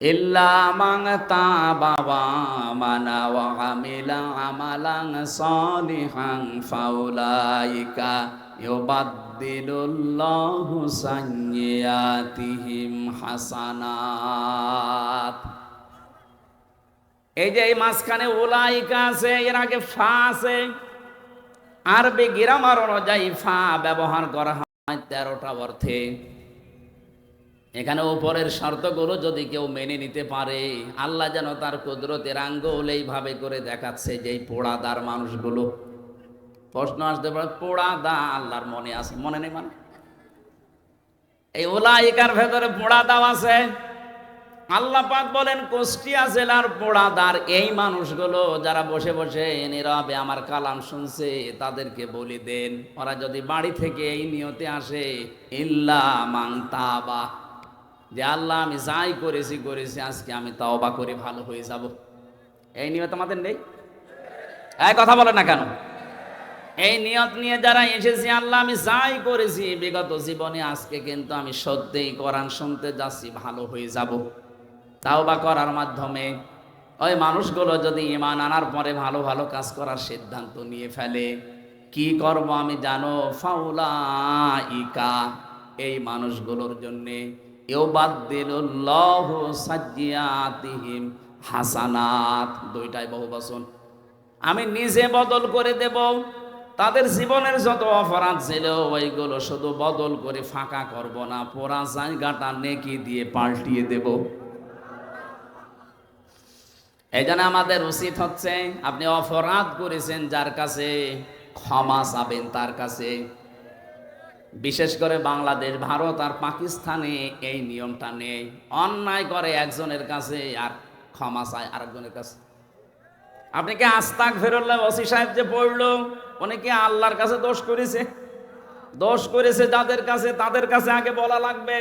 ইল্লা মান তাবা ওয়া আমানা ওয়া আমিলা আমালান সালিহান ফাউলাইকা ইউবাদদিলুল্লাহু সাইয়্যাতিহিম হাসানাত। এই যে এই মাঝখানে উলাইকা আছে, এর আগে ফা আছে। আরবি গ্রামার অনুযায়ী ফা ব্যবহার করা হয় 13টা অর্থে। এখানে উপরের শর্তগুলো যদি কেউ মেনে নিতে পারে, আল্লাহ যেন তার কুদরতের আঙ্গুল এইভাবে করে দেখাচ্ছে যে এই পোড়াদার মানুষগুলো। প্রশ্ন আসতে পারে, পোড়াদা আল্লাহর মনে আছে? মনে নেই মানে? এই উলাইকার ভেতরে পোড়াদাও আছে। আল্লাহ পাক বলেন কুষ্টিয়া জেলার পোড়াদার এই মানুষগুলো যারা বসে বসে নীরবে আমার কালাম শুনছে, তাদেরকে বলি দেন ওরা যদি বাড়ি থেকে এই নিয়তে আসে, ইল্লা মান তাবা, যে আল্লাহ আমি যাই করেছি আজকে আমি তাওবা করে ভালো হয়ে যাব, এই নিয়ত আমাদের নেই? এই কথা বলে না কেন? এই নিয়ত নিয়ে যারা এসেছি, আল্লাহ আমি যাই করেছি বিগত জীবনে, আজকে কিন্তু আমি সত্যিই কোরআন শুনতে যাচ্ছি, ভালো হয়ে যাব, তাওবা করার মাধ্যমে ওই মানুষগুলো যদি ঈমান আনার পরে ভালো ভালো কাজ করার সিদ্ধান্ত নিয়ে ফেলে, কি করব আমি জানো? ফাউলাইকা, এই মানুষগুলোর জন্যে ইউবাদদিলুল্লাহু সাইয়্যাতিহিম হাসানাত, দুইটাই বহুবচন। আমি নিজে বদল করে দেব তাদের জীবনের যত অপরাধ ছিল, ওইগুলো শুধু বদল করে ফাঁকা করব না, পুরা জায়গাটা নেকি দিয়ে পাল্টিয়ে দেব। এই জন্য আমাদের উচিত হচ্ছে, আপনি অপরাধ করেছেন যার কাছে, ক্ষমা চাবেন তার কাছে। বিশেষ করে বাংলাদেশ, ভারত আর পাকিস্তানে এই নিয়মটা নেই। অন্যায় করে একজনের কাছে আর ক্ষমা চায় আরেকজনের কাছে। আপনি কি আস্তাগফিরুল্লাহ ওসি সাহেব যে পড়লো, উনি কি আল্লাহর কাছে দোষ করেছে? দোষ করেছে যাদের কাছে, তাদের কাছে আগে বলা লাগবে।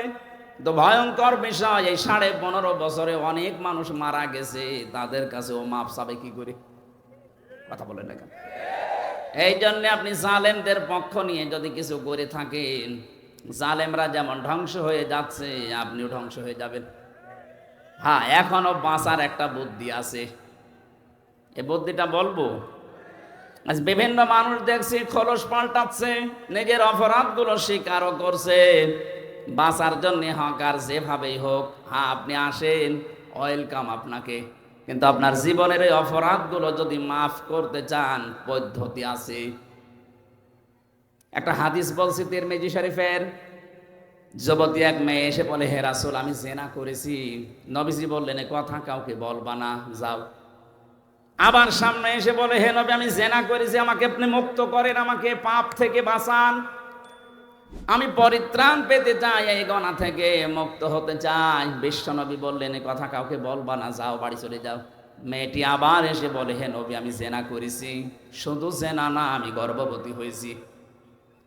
তো ভয়ঙ্কর বিষয়, এই 15.5 বছরে অনেক মানুষ মারা গেছে, তাদের কাছে ও মাপ চাবে কি করে? কথা বলেন না কেন? এই জন্য আপনি জালেমদের পক্ষ নিয়ে যদি কিছু করে থাকেন, জালেমরা যেমন ধ্বংস হয়ে যাচ্ছে, আপনিও ধ্বংস হয়ে যাবেন। হ্যাঁ, এখনো বাঁচার একটা বুদ্ধি আছে, এই বুদ্ধিটা বলবো। আজ বিভিন্ন মানুষ দেখছি খোলস পাল্টাচ্ছে, নিজের অপরাধগুলো স্বীকারও করছে, বাঁচার জন্য হোক আর যেভাবেই হোক। হ্যাঁ, আপনি আসেন, ওয়েলকাম আপনাকে, কিন্তু আপনার জীবনের এই অপরাধগুলো যদি মাফ করতে চান, পদ্ধতি আছে। একটা হাদিস বলছি তিরমিজি শরীফের, যুবতী এক মেয়ে এসে বলে, হে রাসূল আমি জেনা করেছি। নবীজি বললেন এ কথা কাউকে বলবা না, যাও। আবার সামনে এসে বলে, হে নবী আমি জেনা করেছি, আমাকে আপনি মুক্ত করেন, আমাকে পাপ থেকে বাঁচান, আমি পরিত্রাণ পেতে চাই, এই গুনাহ থেকে মুক্ত হতে চাই। বিশ্বনবী বললেন এ কথা কাউকে বলবা না, যাও বাড়ি চলে যাও। মেয়েটি আবার এসে বলে, হে নবী আমি জেনা করেছি, শুধু জেনা না আমি গর্ভবতী হয়েছি।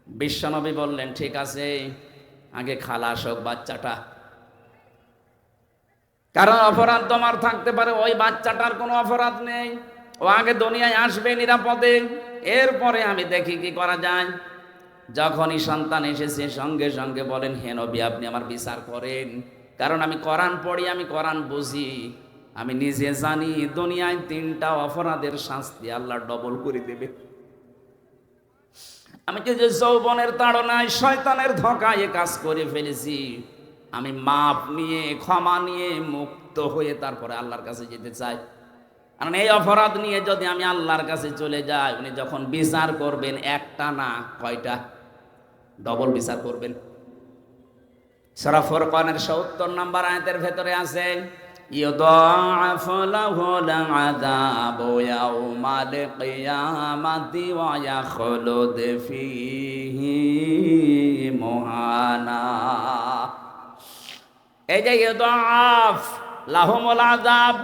বিশ্বনবী বললেন ঠিক আছে, আগে খালাস হোক বাচ্চাটা, কারণ অপরাধ তোমার থাকতে পারে, ওই বাচ্চাটার কোনো অপরাধ নেই, ও আগে দুনিয়ায় আসবে নিরাপদে, এরপরে আমি দেখি কি করা যায়। যখনই সন্তান এসেছে সঙ্গে সঙ্গে বলেন, হে নবী আপনি আমার বিচার করেন, কারণ আমি কোরআন পড়ি, আমি কোরআন বুঝি, আমি নিজে জানি দুনিয়ায় 3টা অপরাধের শাস্তি আল্লাহ ডবল করে দেবে। আমি যে যৌবনের তাড়নায় শয়তানের ধোঁকায় কাজ করে ফেলেছি, আমি মাপ নিয়ে ক্ষমা নিয়ে মুক্ত হয়ে তারপরে আল্লাহর কাছে যেতে চাই। কারণ এই অপরাধ নিয়ে যদি আমি আল্লাহর কাছে চলে যাই, উনি যখন বিচার করবেন একটা না কয়টা, ডবল বিচার করবেন। সূরা ফুরকানের ৭০ নম্বর আয়াতের ভেতরে আছে, ইউদাআফু লাহুল আযাবু ইয়াউমাল কিয়ামাতি ওয়া ইয়াখলুদ ফীহি মুহানা। এই যে ইউদাআফ লাহুমুল আযাব,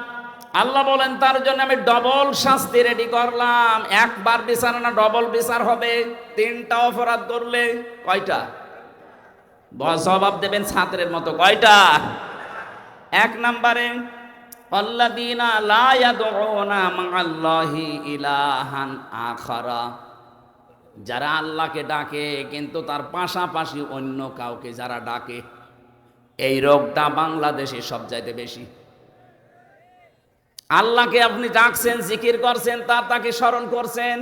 আল্লাহ বলেন তার জন্য আমি ডবল শাস্তি রেডি করলাম। একবার বিচার না, ডবল বিচার হবে 3টা অপরাধ করলে। কয়টা? জবাব দেবেন ছাত্রের মতো, কয়টা? 1 নম্বরে, আল্লাযীনা লা ইয়াদউনা মা'আল্লাহি ইলাহান আখারা, যারা আল্লাহকে ডাকে কিন্তু তার পাশাপাশি অন্য কাউকে যারা ডাকে। এই রোগটা বাংলাদেশে সবচাইতে বেশি। আল্লাহকে আপনি ডাকছেন, জিকির করছেন, তাকে স্মরণ করছেন,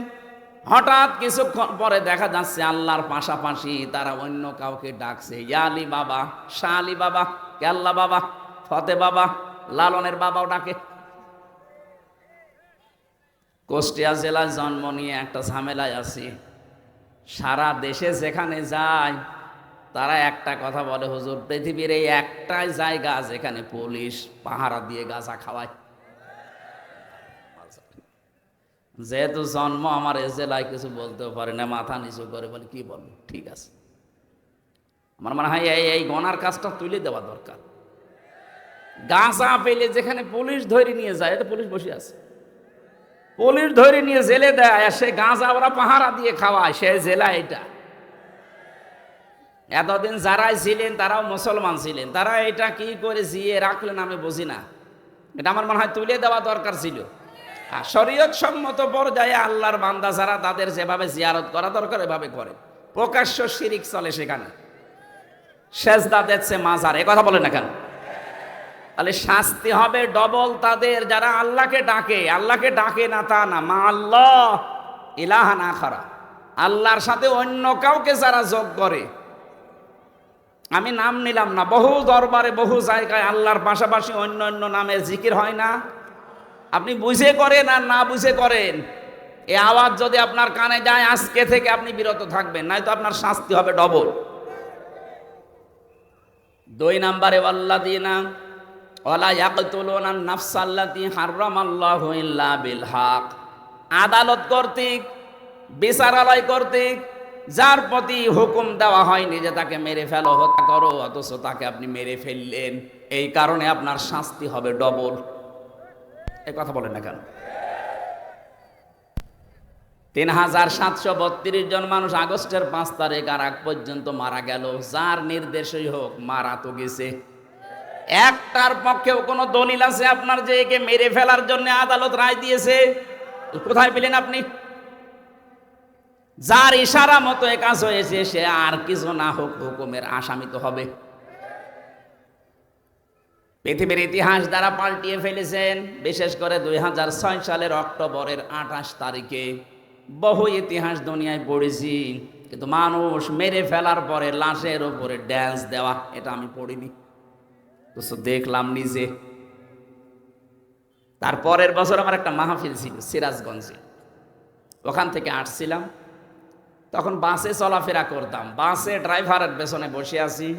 হঠাৎ কিছুক্ষণ পরে দেখা যাচ্ছে আল্লাহর পাশাপাশি তারা অন্য কাউকে ডাকছে। ইয়া আলী বাবা, শাহ আলী বাবা, কেল্লা বাবা, ফতে বাবা, লালনের বাবাও ডাকে। কুষ্টিয়া জেলায় জন্ম নিয়ে একটা ঝামেলায় আছি। সারা দেশে যেখানে যায় তারা একটা কথা বলে, হুজুর পৃথিবীর এই একটাই জায়গা যেখানে পুলিশ পাহারা দিয়ে গাঁজা খাওয়ায়। যেহেতু জন্ম আমার এ জেলায় কিছু বলতেও পারে না, মাথা নিচু করে বলে কি বলবো, ঠিক আছে। আমার মনে হয় এই গনার কাজটা তুলে দেওয়া দরকার। গাঁজা পেলে যেখানে পুলিশ ধরে নিয়ে যায়, এটা পুলিশ বসে আছে, পুলিশ ধরে নিয়ে জেলে দেয়, সে গাঁজা ওরা পাহারা দিয়ে খাওয়ায়, সে জেলা এটা। এতদিন যারাই ছিলেন তারাও মুসলমান ছিলেন, তারা এটা কি করে জিয়ে রাখলেন আমি বুঝি না। এটা আমার মনে হয় তুলে দেওয়া দরকার ছিল। আর শরীয়ত সম্মত পর্যায়ে আল্লাহর বান্দা যারা, তাদের যেভাবে জিয়ারত করা দরকার এভাবে করে। প্রকাশ্য শিরিক চলে সেখানে, সেজদা দিচ্ছে মাজার, এ কথা বলে না কেন? তাহলে শাস্তি হবে ডবল তাদের যারা আল্লাহকে ডাকে। আল্লাহকে ডাকে না তা না, মা আল্লাহ ইলাহান আখারা, আল্লাহর সাথে অন্য কাউকে যারা যোগ করে। আমি নাম নিলাম না, বহু দরবারে বহু জায়গায় আল্লাহর পাশাপাশি অন্য অন্য নামের জিকির হয় না? আপনি বুঝে করেন আর না বুঝে করেন, এই আওয়াজ যদি আপনার কানে যায় আজকে থেকে আপনি বিরত থাকবেন, নয়তো আপনার শাস্তি হবে ডবল। 2 নম্বরে ওয়াল্লাযিনা ওয়ালা ইয়াকতুলুনা আন-নাফসাল্লাতী হারামাল্লাহু ইল্লা বিল হক, আদালত কর্তৃক, বিচারালয় কর্তৃক যার প্রতি হুকুম দেওয়া হয়নি যে তাকে মেরে ফেলো, হত্যা করো, অথচ তাকে আপনি মেরে ফেললেন, এই কারণে আপনার শাস্তি হবে ডবল। এই কথা বলেন না কেন? 3732 জন মানুষ আগস্টের 5 তারিখ আর আগ পর্যন্ত মারা গেল। যার নির্দেশই হোক, মারা তো গেছে। একটার পক্ষেও কোনো দলিল আছে আপনার যে একে মেরে ফেলার জন্য আদালত রায় দিয়েছে? কোথায় পেলেন আপনি? যার ইশারা মতো এ কাজ হয়েছে সে আর কিছু না হোক হুকুমের আসামি তো হবে। পৃথিবীর ইতিহাস দ্বারা পাল্টিয়ে ফেলেছেন, বিশেষ করে 2006 সালের অক্টোবরের 28 তারিখে বহু ইতিহাস দুনিয়ায় পড়েছি, কিন্তু মানুষ মেরে ফেলার পরে লাশের উপরে ড্যান্স দেওয়া এটা আমি পড়িনি, তো দেখলাম নিজে। তারপরের বছর আমার একটা মাহফিল ছিল সিরাজগঞ্জে, ওখান থেকে আসছিলাম, তখন বাসে চলাফেরা করতাম, বাসে ড্রাইভারের পেছনে বসে আছি,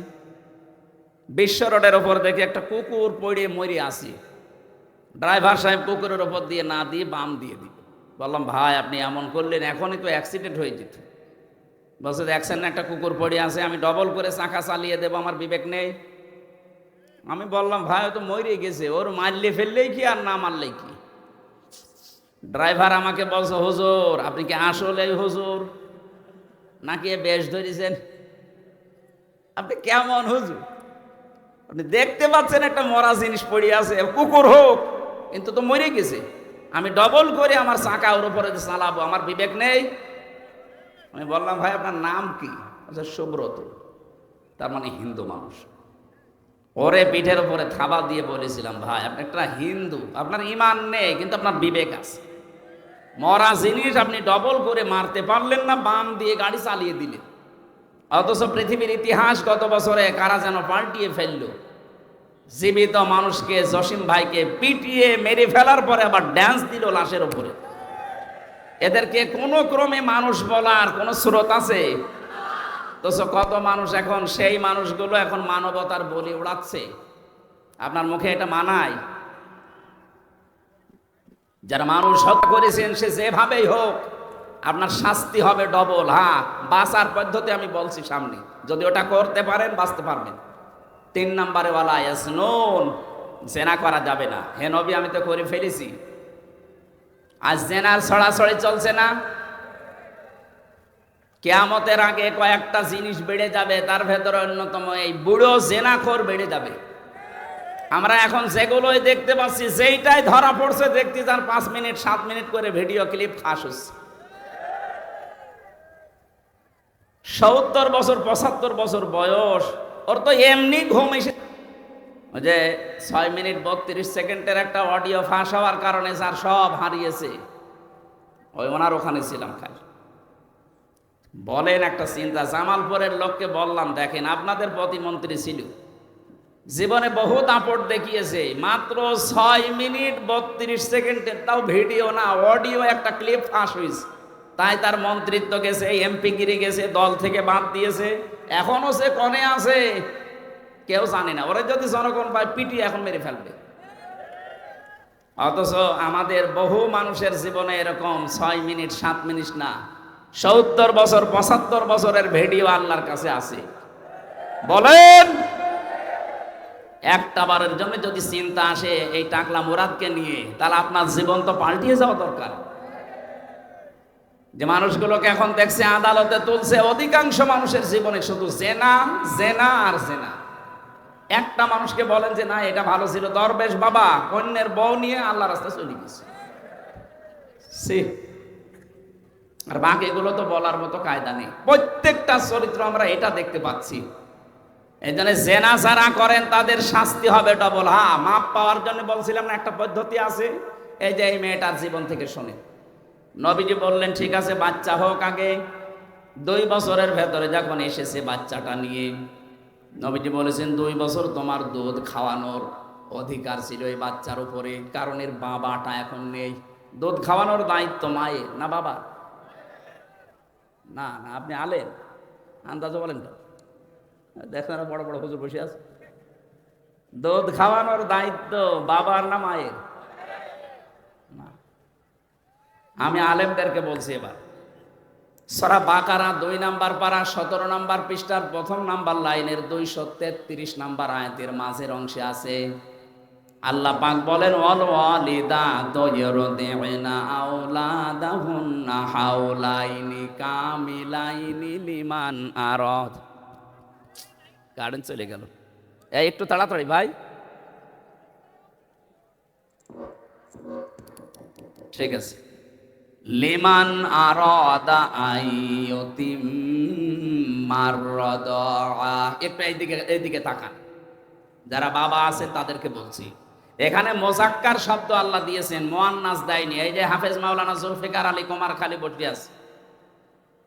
বিশ্ব রোডের ওপর দেখে একটা কুকুর পড়ে মরে আসি। ড্রাইভার সাহেব কুকুরের ওপর দিয়ে না দিয়ে বাম দিয়ে দিল। বললাম ভাই আপনি এমন করলেন, এখনই তো অ্যাক্সিডেন্ট হয়ে যেত। বলছে দেখছেন না একটা কুকুর পড়ে আছে, আমি ডবল করে চাকা চালিয়ে দেবো, আমার বিবেক নেই? আমি বললাম ভাই ও তো মরে গেছে, ওর মারলে ফেললেই কি আর না মারলেই কি? ড্রাইভার আমাকে বলছে হুজুর আপনি কি আসলেই হুজুর নাকি বেশ ধরেছেন? আপনি কেমন হুজুর? আপনি দেখতে পাচ্ছেন একটা মরা জিনিস পড়ে আছে, কুকুর হোক, কিন্তু তো মরে গেছে, আমি ডবল করে আমার চাকা ওর উপরে চালাবো, আমার বিবেক নেই? আমি বললাম ভাই আপনার নাম কি? আচ্ছা সুব্রত। তার মানে হিন্দু মানুষ। ওরে পিঠের উপরে থাবা দিয়ে বলেছিলাম ভাই আপনি একটা হিন্দু, আপনার ইমান নেই কিন্তু আপনার বিবেক আছে, মরা জিনিস আপনি ডবল করে মারতে পারলেন না, বাম দিয়ে গাড়ি চালিয়ে দিলেন। অথচ পৃথিবীর ইতিহাস গত বছরে কারা যেন পাল্টিয়ে ফেলল, জীবিত মানুষকে, জসিম ভাইকে পিটিয়ে মেরে ফেলার পরে আবার ড্যান্স দিল লাশের উপরে। এদেরকে কোনো ক্রমে মানুষ বলার কোনো স্রোত আছে? তো কত মানুষ এখন, সেই মানুষগুলো এখন মানবতার বলি উড়াচ্ছে। আপনার মুখে এটা মানায়? যারা মানুষ হত্যা করেছেন সে যেভাবেই হোক আপনার শাস্তি হবে ডবল। হ্যাঁ, বাঁচার পদ্ধতি আমি বলছি সামনে, যদি ওটা করতে পারেন বাঁচতে পারবেন। 3 নম্বরে ওয়ালা ইয়াসনুন, জেনা করা যাবে না। হে নবী আমি তো করে ফেলেছি। আজ জেনার ছড়াছড়ি চলছে না? কিয়ামতের আগে কয়েকটা জিনিস বেড়ে যাবে, তার ভেতরে অন্যতম এই বুড়ো জেনাখোর বেড়ে যাবে। আমরা এখন যেগুলোই দেখতে পাচ্ছি, যেইটাই ধরা পড়ছে দেখতে যান 5 মিনিট 7 মিনিট করে ভিডিও ক্লিপ ফাঁস হচ্ছে। 70 বছর 75 বছর বয়স, ওর তো এমনি ঘুম এসে ওই যে 6 মিনিট 32 সেকেন্ডের একটা অডিও ফাঁস হওয়ার কারণে স্যার সব হারিয়েছে, ওই ওনার ওখানে ছিলাম খালি। বলেন একটা চিন্তা, জামালপুরের লোককে বললাম দেখেন আপনাদের প্রতিমন্ত্রী ছিল, জীবনে বহু দাপট দেখিয়েছে, মাত্র 6 মিনিট 32 সেকেন্ডের, তাও ভিডিও না অডিও একটা ক্লিপ ফাঁস হয়েছে, তাই তার মন্ত্রিত্ব গেছে, এমপি গিরি গেছে, দল থেকে বাদ দিয়েছে, এখনো সে কনে আছে কেউ জানে না। ওরা যদি জনগণ পায় পিটি এখন মেরে ফেলবে। অথচ আমাদের বহু মানুষের জীবনে এরকম 6 মিনিট 7 মিনিট না, 70 বছর 75 বছরের ভিডিও আল্লাহর কাছে আছে। বলেন একটা বারের জন্য যদি চিন্তা আসে এই টাকলা মুরাদকে নিয়ে, তাহলে আপনার জীবন তো পাল্টিয়ে যাওয়া দরকার। যে মানুষগুলোকে এখন দেখছে আদালতে তুলছে, অধিকাংশ মানুষের জীবনে শুধু জেনা জেনা আর জেনা। একটা মানুষকে বলেন যে না এটা ভালো ছিল, দরবেশ বাবা অন্যের বউ নিয়ে আল্লাহ রাস্তায় চলে গেছে, আর বাকিগুলো তো বলার মতো কায়দা নেই। প্রত্যেকটা চরিত্র আমরা এটা দেখতে পাচ্ছি। এই জন্য জেনা যারা করেন তাদের শাস্তি হবে ডবল। হ্যাঁ, মাপ পাওয়ার জন্য বলছিলাম না একটা পদ্ধতি আছে, এই যে এই মেয়েটার জীবন থেকে শুনে নবীজি বললেন ঠিক আছে বাচ্চা হোক আগে। 2 বছরের ভেতরে যখন এসেছে বাচ্চাটা নিয়ে, নবীজি বলেছেন 2 বছর তোমার দুধ খাওয়ানোর অধিকার ছিল এই বাচ্চার উপরে, কারণ এর বাবাটা এখন নেই। দুধ খাওয়ানোর দায়িত্ব মায়ের না বাবা? না না, আপনি আলেন আন্দাজও বলেন তো, দেখেন বড় বড় হুজুর বসে আছে। দুধ খাওয়ানোর দায়িত্ব বাবার না মায়ের? না, আমি আলেমদেরকে বলছি এবার সূরা বাকারা 2 নাম্বার পারা 17 নাম্বার পৃষ্ঠার 1ম নাম্বার লাইনের 233 নাম্বার আয়াতের মাঝের অংশে আছে আল্লাহ পাক বলেন ওয়াল ওয়ালিদাতু ইউরদি'না আওলাদাহুন্না হাওলাইনি কামিলাইনি লিমান আরাদ। কারেন্ট চলে গেল, এই একটু তাড়াতাড়ি ভাই। ঠিক আছে, লিমান আরাদা আইয়ুতিম্মার রাদা। একটু এইদিকে তাকান, যারা বাবা আছেন তাদেরকে বলছি, এখানে মোজাক্কার শব্দ আল্লাহ দিয়েছেন, মুয়ান্নাস দেয়নি। এই যে হাফেজ মাওলানা জুলফিকার আলী কুমারখালী বসে আছে,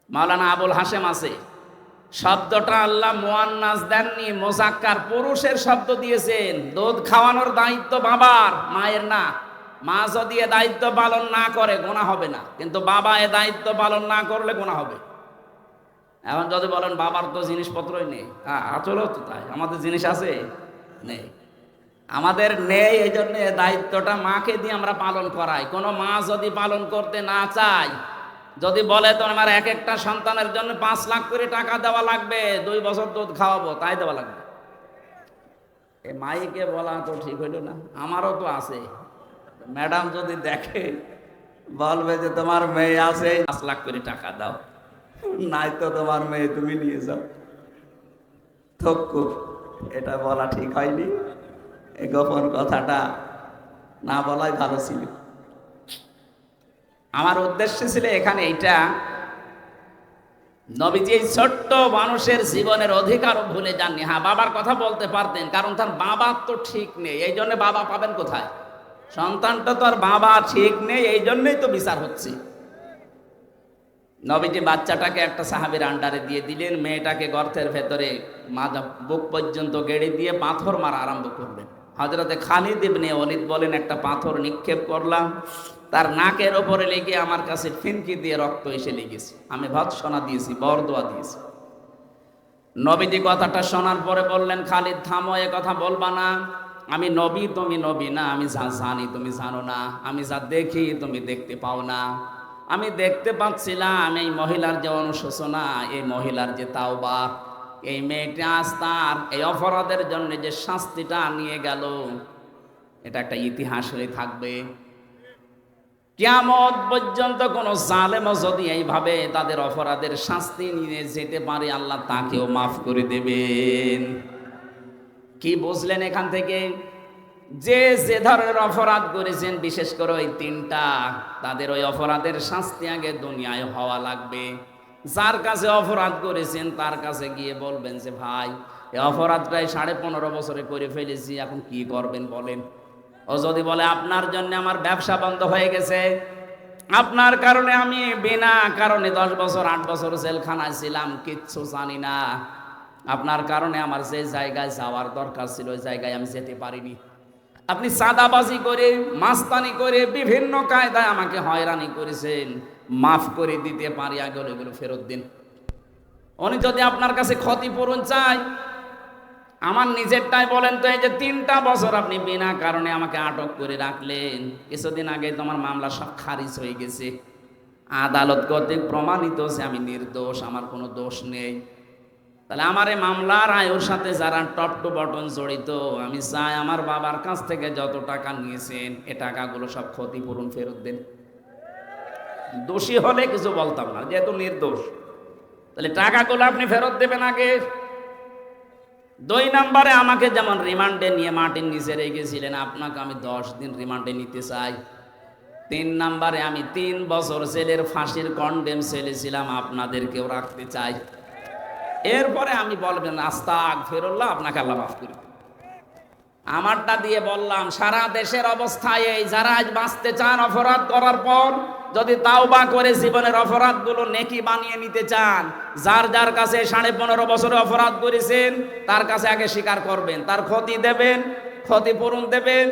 মাওলানা আবুল হাশেম আছে, শব্দটা আল্লাহ মুয়ান্নাস দেননি, মোজাক্কার পুরুষের শব্দ দিয়েছেন। দুধ খাওয়ানোর দায়িত্ব বাবার, মায়ের না। মা যদি এ দায়িত্ব পালন না করে গুনাহ হবে না, কিন্তু বাবা এ দায়িত্ব পালন না করলে গুনাহ হবে। এখন যদি বলেন বাবার তো জিনিসপত্রই নেই, আসলেও তো তাই, আমাদের জিনিস আছে নেই, আমাদের নেই, এই জন্য দায়িত্বটা মাকে দিয়ে আমরা পালন করাই। কোনো মা যদি পালন করতে না চায়, যদি বলে তো আমার এক একটা সন্তানের জন্য 5 লাখ করে টাকা দেওয়া লাগবে, 2 বছর দুধ খাওয়াবো, তাই দেওয়া লাগবে, এই মাইকে বলা তো ঠিক হইল না। আমারও তো আছে, ম্যাডাম যদি দেখে বলবে যে তোমার মেয়ে আছে 5 লাখ করে টাকা দাও, নাই তো তোমার মেয়ে তুমি নিয়ে যাও। থক্কু, এটা বলা ঠিক হয়নি, এই গোপন কথাটা না বলাই ভালো ছিল। আমার উদ্দেশ্য ছিল এখানে এইটা, নবীজি এই ছোট্ট মানুষের জীবনের অধিকারও ভুলে যাননি। হ্যাঁ, বাবার কথা বলতে পারতেন, কারণ তার বাবা তো ঠিক নেই, এই জন্য বাবা পাবেন কোথায়? সন্তানটা তো আর বাবা ঠিক নেই, এই জন্যই তো বিচার হচ্ছে। নবীজি বাচ্চাটাকে একটা সাহাবীর আন্ডারে দিয়ে দিলেন, মেয়েটাকে গর্তের ভেতরে মাজা বুক পর্যন্ত গেড়ে দিয়ে পাথর মারা আরম্ভ করলেন। হযরতে খালিদ ইবনে ওয়ালিদ বলেন একটা পাথর নিক্ষেপ করলাম, তার নাকের ওপরে লেগে আমার কাছে ফিনকি দিয়ে রক্ত এসে লেগেছে। আমি ভৎসনা দিয়েছি, বরদোয়া দিয়েছি। নবীজি কথাটা শোনার পরে বললেন, খালিদ থামো, এ কথা বলবা না। আমি নবী, তুমি নবী না। আমি যা জানি তুমি জানো না। আমি যা দেখি তুমি দেখতে পাও না। আমি দেখতে পাচ্ছিলাম এই মহিলার যে অনুশোচনা, এই মহিলার যে তাওবা, এই মেয়েটা আজ তার এই অপরাধের জন্য যে শাস্তিটা নিয়ে গেল, এটা একটা ইতিহাস হয়ে থাকবে। কিয়ামত পর্যন্ত কোন জালেমও যদি এইভাবে তাদের অপরাধের শাস্তি নিয়ে যেতে পারে, আল্লাহ তাকেও মাফ করে দেবেন। কি বুঝলেন এখান থেকে? যে যে ধরনের অপরাধ করেছেন, বিশেষ করে ওই 3টা, তাদের ওই অপরাধের শাস্তি আগে দুনিয়ায় হওয়া লাগবে। যার কাছে অপরাধ করেছেন তার কাছে গিয়ে বলবেন যে ভাই এই অপরাধটাই 15.5 বছরে করে ফেলেছি, এখন কি করবেন বলেন? ও যদি বলে আপনার জন্য আমার ব্যবসা বন্ধ হয়ে গেছে, আপনার কারণে আমি বিনা কারণে 10 বছর 8 বছর জেলখানায় ছিলাম, কিচ্ছু জানি না, আপনার কারণে আমার যে জায়গায় যাওয়ার দরকার ছিল ওই জায়গায় আমি যেতে পারিনি, আপনি চাঁদাবাজি করে মাস্তানি করে বিভিন্ন কায়দায় আমাকে হয়রানি করেছেন, মাফ করে দিতে পারি, আগে এগুলো ফেরত দিন। উনি যদি আপনার কাছে ক্ষতিপূরণ চায়, আমার নিজেরটাই বলেন তো, এই যে 3টা বছর আপনি বিনা কারণে আমাকে আটক করে রাখলেন, কিছুদিন আগে তোমার মামলা সব খারিজ হয়ে গেছে, আদালত কর্তৃক প্রমাণিত যে আমি নির্দোষ, আমার কোনো দোষ নেই। তাহলে আমার এই মামলার আয়ুর সাথে যারা টপ টু বটন জড়িত, আমি চাই আমার বাবার কাছ থেকে যত টাকা নিয়েছেন এ টাকাগুলো সব ক্ষতিপূরণ ফেরত দেন। দোষী হলে কিছু বলতাম না, যেহেতু নির্দোষ, তাহলে টাকাগুলো আপনি ফেরত দেবেন আগে। 2 নম্বরে আমাকে যেমন রিমান্ডে নিয়ে মাটির নিচে রেখেছিলেন, আপনাকে আমি 10 দিন রিমান্ডে নিতে চাই। 3 নম্বরে আমি 3 বছর জেলের ফাঁসির কন্ডেম সেলে ছিলাম, আপনাদেরকেও রাখতে চাই। এরপরে আমি বলবেন আস্তাগফিরুল্লাহ, আপনাকে আল্লাহ মাফ করবে। আমারটা দিয়ে বললাম, সারা দেশের অবস্থায় এই যারা আজ বাঁচতে চান অপরাধ করার পর, যদি তাওবা করে জীবনের অপরাধগুলো নেকি বানিয়ে নিতে চান, যার যার কাছে 15.5 বছরে অপরাধ করেছেন তার কাছে আগে স্বীকার করবেন, তার ক্ষতি দেবেন, ক্ষতিপূরণ দেবেন,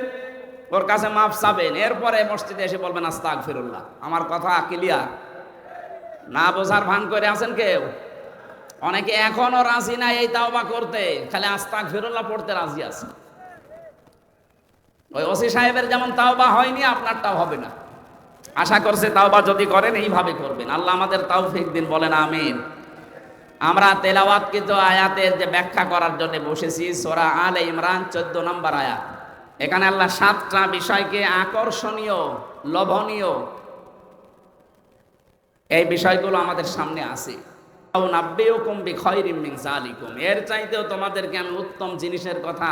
ওর কাছে মাফ চাবেন, এরপরে মসজিদে এসে বলবেন আস্তাগফিরুল্লাহ। আমার কথা ক্লিয়ার? না বোঝার ভান করে আছেন কেউ? অনেকে এখনো রাজি না এই তাওবা করতে, খালি আস্তাগফিরুল্লাহ পড়তে রাজি আছে। ওই ওসি সাহেবের যেমন তাওবা হয়নি, আপনারটাও হবে না। আশা করছে তাওবা যদি করেন এইভাবে করবেন। আল্লাহ আমাদের তৌফিক দিন, বলেন আমিন। আমরা তেলাওয়াতকৃত আয়াতের যে ব্যাখ্যা করার জন্য বসেছি, সূরা আলে ইমরান 14 নম্বর আয়াত। এখানে আল্লাহ 7টা বিষয়কে আকর্ষণীয়, লোভনীয় এই বিষয়গুলো আমাদের সামনে আছে। এর চাইতেও তোমাদেরকে আমি উত্তম জিনিসের কথা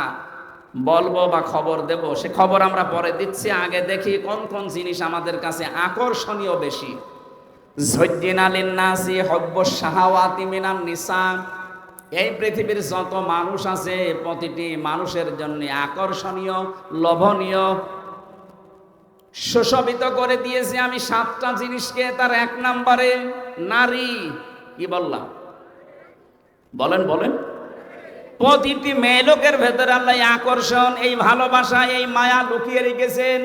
বলবো বা খবর দেব, সে খবর আমরা পরে দিচ্ছি। আগে দেখি কোন কোন জিনিস আমাদের কাছে আকর্ষণীয় বেশি। যুজ্জিনা লিন-নাসি হুব্বুশ শাহাওয়াতি মিনান নিসা। এই পৃথিবীর যত মানুষ আছে প্রতিটি মানুষের জন্য আকর্ষণীয়, লোভনীয়, সুশোভিত করে দিয়েছি আমি 7টা জিনিসকে। তার 1 নম্বরে নারী। কি বললাম? বলেন বলেন। প্রতিটি মেয়ে লোকের ভেতরে আল্লাহ আকর্ষণ, এই ভালোবাসা, এই মায়া লুকিয়ে রেখেছেন।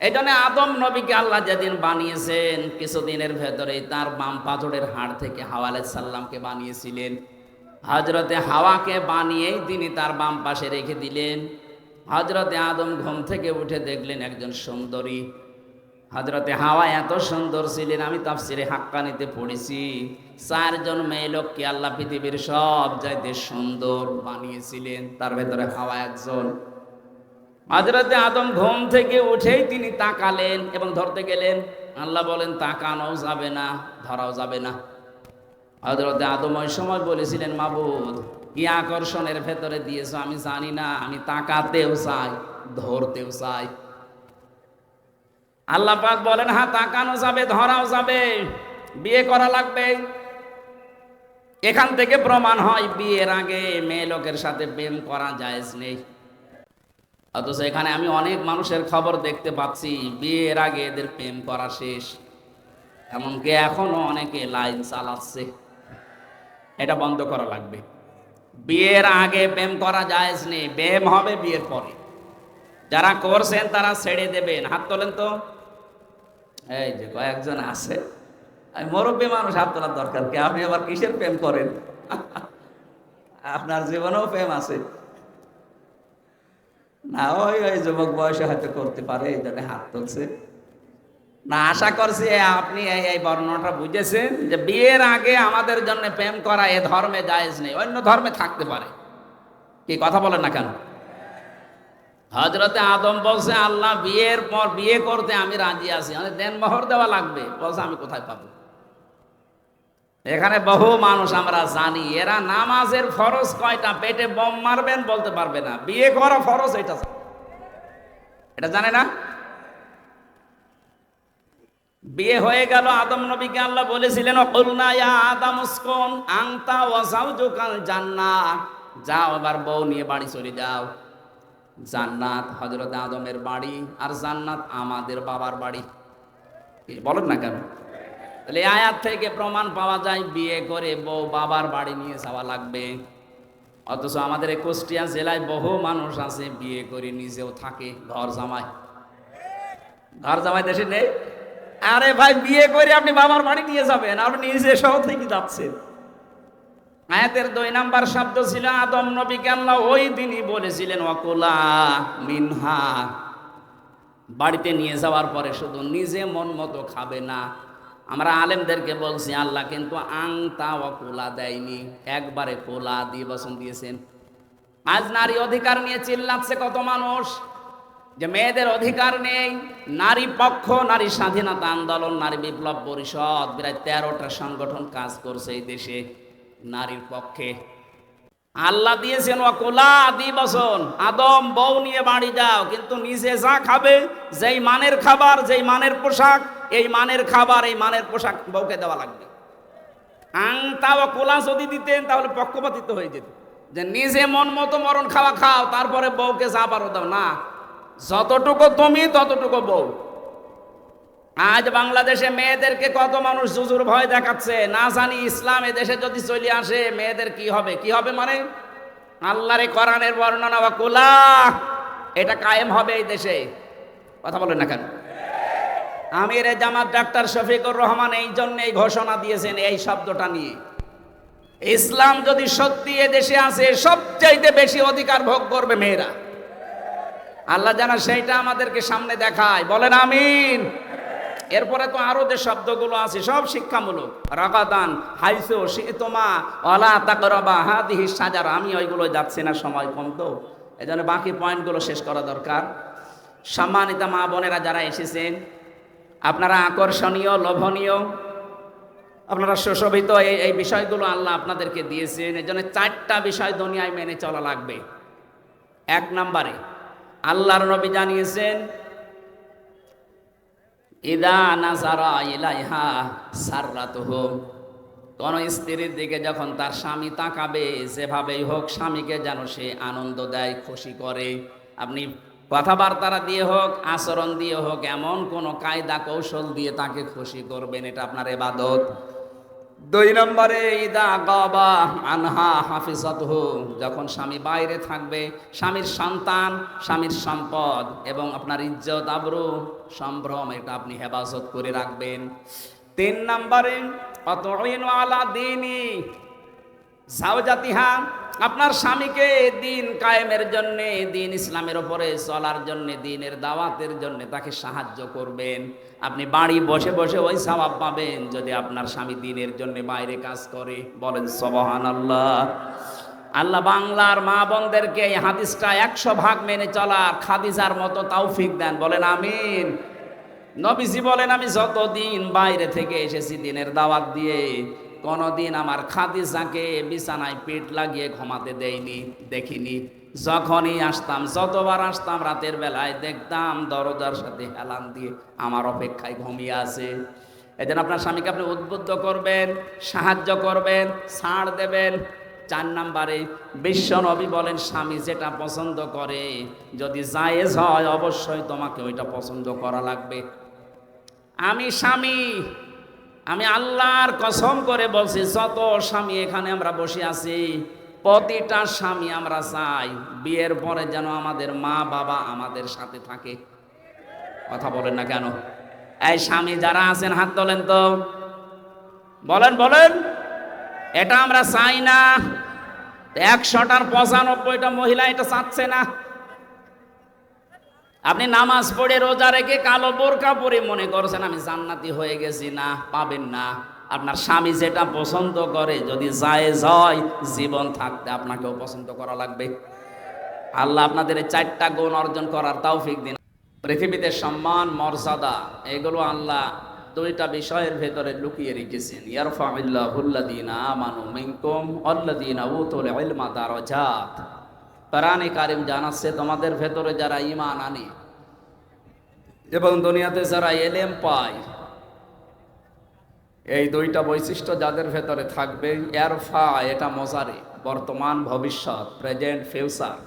এই জন্য আদম নবীকে আল্লাহ যেদিন বানিয়েছেন, কিছুদিনের ভেতরে তার বাম পাথরের হাড় থেকে হাওয়া আলাইহিস সালামকে বানিয়েছিলেন। হযরতে হাওয়াকে বানিয়েই তিনি তার বাম পাশে রেখে দিলেন। হযরতে আদম ঘুম থেকে উঠে দেখলেন একজন সুন্দরী। হযরতে হাওয়া এত সুন্দর ছিলেন, আমি তাফসিরে হাক্কানিতে পড়েছি 4 জন মেয়ে লোককে আল্লাহ পৃথিবীর সব চাইতে সুন্দর বানিয়েছিলেন, তার ভেতরে হাওয়া একজন। হযরতে আদম ঘুম থেকে উঠেই তিনি তাকালেন এবং ধরতে গেলেন। আল্লাহ বলেন তাকানোও যাবে না, ধরাও যাবে না। হযরতে আদম ওই সময় বলেছিলেন, মাবুদ কি আকর্ষণের ভেতরে দিয়েছো আমি জানি না, আমি তাকাতেও চাই, ধরতেও চাই। আল্লাহ পাক বলেন হ্যাঁ তাকানো যাবে, ধরাও যাবে, বিয়ে করা লাগবে। এখান থেকে প্রমাণ হয় বিয়ের আগে মেয়ে লোকের সাথে প্রেম করা জায়েজ নেই। অথচ এখানে আমি অনেক মানুষের খবর দেখতে পাচ্ছি বিয়ের আগে এদের প্রেম করা শেষ, এমনকি এখনো অনেকে লাইন চালাচ্ছে। এটা বন্ধ করা লাগবে। বিয়ের আগে প্রেম করা জায়েজ নেই, প্রেম হবে বিয়ের পরে। যারা করছেন তারা ছেড়ে দেবেন। হাত তোলেন তো। এই যে কয়েকজন আছে, মুরব্বী মানুষ, হাত তোলার দরকার কি? আপনি আবার কিসের প্রেম করেন? আপনার জীবনেও প্রেম আছে না? ওই যুবক বয়সে হয়তো করতে পারে, এই জন্য হাত তুলছে না। আশা করছি আপনি এই বর্ণনাটা বুঝেছেন যে বিয়ের আগে আমাদের জন্য প্রেম করা এ ধর্মে জায়েজ নেই, অন্য ধর্মে থাকতে পারে। কি কথা বলেন না কেন? হযরতে আদম বলছে আল্লাহ বিয়ের পর বিয়ে করতে আমি রাজি আছি, আমাদের দেনমোহর দেওয়া লাগবে। বলছে আমি কোথায় পাবো? এখানে বহু মানুষ আমরা জানি, এরা নামাজের ফরজ কয়টা পেটে বম মারবেন বলতে পারবে না, বিয়ে করা ফরজ এটা জানে না। বিয়ে হয়ে গেল, আদম নবীকে আল্লাহ বলেছিলেন কুলনা ইয়া আদম উসকুন আনতা ওয়া যাওজুকাল জান্নাহ, যাও এবার বউ নিয়ে বাড়ি চলে যাও। জান্নাত হযরত আদমের বাড়ি, আর জান্নাত আমাদের বাবার বাড়ি। বলেন না কেন? তাহলে এই আয়াত থেকে প্রমাণ পাওয়া যায় বিয়ে করে বউ বাবার বাড়ি নিয়ে যাওয়া লাগবে। অথচ আমাদের এই কুষ্টিয়া জেলায় বহু মানুষ আছে বিয়ে করে নিজেও থাকে ঘর জামাই। ঘর জামাই দেশে নেই। আরে ভাই, বিয়ে করে আপনি বাবার বাড়ি নিয়ে যাবেন, আপনি নিজে সহ থেকে যাচ্ছেন। আয়াতের 2 নাম্বার শব্দ ছিল আদম নবীকে আল্লাহ ওই দিনই বলেছিলেন ওয়াকুলা মিনহা। বাড়িতে নিয়ে যাওয়ার পরে শুধু নিজে মন মতো খাবে না, আমরা আলেমদেরকে বলছি আল্লাহ কিন্তু আংতা ওয়াকুলা দেয়নি, একবারে কোলা দিয়ে বসন দিয়েছেন। আজ নারী অধিকার নিয়ে চিল্লাচ্ছে কত মানুষ যে মেয়েদের অধিকার নেই। নারী পক্ষ, নারী স্বাধীনতা আন্দোলন, নারী বিপ্লব পরিষদ, প্রায় 13টা সংগঠন কাজ করছে এই দেশে নারীর পক্ষে। আল্লাহ দিয়েছেন ওয়াকুলা দিবসন, আদম বউ নিয়ে বাড়ি যাও, কিন্তু নিজে যা খাবে, যেই মানের খাবার, যেই মানের পোশাক, এই মানের খাবার, এই মানের পোশাক বউকে দেওয়া লাগবে। আংতা ওয়াকুলা যদি দিতেন তাহলে পক্ষপাতিত্ব হয়ে যেত, যে নিজে মন মতো মরণ খাওয়া খাও, তারপরে বউকে যা পারো দাও। না, যতটুকু তুমি ততটুকু বউ। আজ বাংলাদেশে মেয়েদেরকে কত মানুষ জুজুর ভয় দেখাচ্ছে, না জানি ইসলাম এদেশে যদি চলে আসে মেয়েদের কি হবে। কি হবে মানে আল্লাহর কোরআনের বর্ণনা ওয়াকুলা, এটা কায়েম হবে এই দেশে। কথা বলেন না কেন? আমির জামাত ডাক্তার শফিকুর রহমান এই জন্য এই ঘোষণা দিয়েছেন এই শব্দটা নিয়ে। ইসলাম যদি সত্যি এদেশে আসে, সবচাইতে বেশি অধিকার ভোগ করবে মেয়েরা। আল্লাহ জানা সেইটা আমাদেরকে সামনে দেখায়। বলেন আমিন। এরপরে তো আরো যে শব্দগুলো আছে সব শিক্ষামূলক। রাগাদান হাইসো শিতমা ওয়ালা তাকরাবা হাদিহি শাজারা, আমি ওইগুলো যাচ্ছি না, সময় কম তো, এজন্য বাকি পয়েন্টগুলো শেষ করা দরকার। সম্মানিত মা বোনেরা যারা এসেছেন, আপনারা আকর্ষণীয়, লোভনীয়, আপনারা সুশোভিত, এই বিষয়গুলো আল্লাহ আপনাদেরকে দিয়েছেন। এজন্য 4টা বিষয় দুনিয়ায় মেনে চলা লাগবে। 1 নম্বরে আল্লাহর নবী জানিয়েছেন ইদা নাজারা ইলাইহা সাররাতুহু, কোন স্ত্রীর দিকে যখন তার স্বামী তাকাবে, যেভাবেই হোক স্বামীকে যেন সে আনন্দ দেয়, খুশি করে। আপনি কথাবার্তা দিয়ে হোক, আচরণ দিয়ে হোক, এমন কোন কায়দা কৌশল দিয়ে তাকে খুশি করবেন, এটা আপনার ইবাদত। 2 নম্বরে ইদা গাবা আনহা হাফিজাতুহু, যখন স্বামী বাইরে থাকবে, স্বামীর সন্তান, স্বামীর সম্পদ এবং আপনার ইজ্জত, আবরু, সম্ভ্রম, এটা আপনি হেফাজত করে রাখবেন। 3 নম্বরে আতুইনু আলা দীনি যাওজাতিহা, আপনার স্বামীকে দিন কায়েমের জন্য, দিন ইসলামের উপরে চলার জন্য, দিনের দাওয়াতের জন্য তাকে সাহায্য করবেন। আপনি বাড়ি বসে বসে ওই সওয়াব পাবেন যদি আপনার স্বামী দিনের জন্য বাইরে কাজ করে। বলেন সুবহানাল্লাহ। আল্লাহ বাংলার মা বোনদেরকে এই হাদিসটা 100 ভাগ মেনে চলা খাদিজার মতো তৌফিক দেন। বলেন আমিন। নবীজি বলেন, আমি যতদিন বাইরে থেকে এসেছি দিনের দাওয়াত দিয়ে, কোনদিন আমার খাদিজাকে বিছানায় পিঠ লাগিয়ে ঘুমাতে দেখিনি। যখনই আসতাম, যতবার আসতাম, রাতের বেলায় দেখতাম দরজার সাথে হেলান দিয়ে আমার অপেক্ষায় ঘুমিয়ে আছে। এজন্য আপনার স্বামীকে আপনি উদ্বুদ্ধ করবেন, সাহায্য করবেন, ছাড় দেবেন। 4 নম্বরে বিশ্ব নবী বলেন, স্বামী যেটা পছন্দ করে যদি জায়েজ হয়, অবশ্যই তোমাকে ওইটা পছন্দ করা লাগবে। আমি স্বামী, আমি আল্লাহর কসম করে বলছি, যত স্বামী এখানে আমরা বসে আছি, প্রতিটা স্বামী আমরা চাই বিয়ের পরে যেন আমাদের মা বাবা আমাদের সাথে থাকে। কথা বলেন না কেন? এই স্বামী যারা আছেন হাত তোলেন তো, বলেন। এটা আমরা চাই না। 100টার 95টা মহিলা এটা চাচ্ছে না। আপনি নামাজ পড়ে রোজা রেখে কালো বোরকা পরে মনে করছেন আমি জান্নাতি হয়ে গেছি, না, পাবেন না। আপনার স্বামী যেটা পছন্দ করে যদি জায়েজ হয়, জীবন থাকতে আপনাকেও পছন্দ করা লাগবে। আল্লাহ আপনাদের 4টা গুণ অর্জন করার তৌফিক দিন। পৃথিবীতে সম্মান, মর্যাদা, এগুলো আল্লাহ 2টা বিষয়ের ভেতরে লুকিয়ে রেখেছেন। ইয়ারফাউল্লাহুল্লাযীনা আমানু মিনকুম ওয়াল্লাযীনা উতুল ইলমা দারাজাত। কোরআনে কারীম জানাচ্ছে, তোমাদের ভেতরে যারা ঈমান আনে এবং দুনিয়াতে যারা ইলম পায়, এই দুইটা বৈশিষ্ট্য যাদের ভেতরে থাকবে, এরফা, এটা মজারে, বর্তমান ভবিষ্যৎ, প্রেজেন্ট ফিউচার।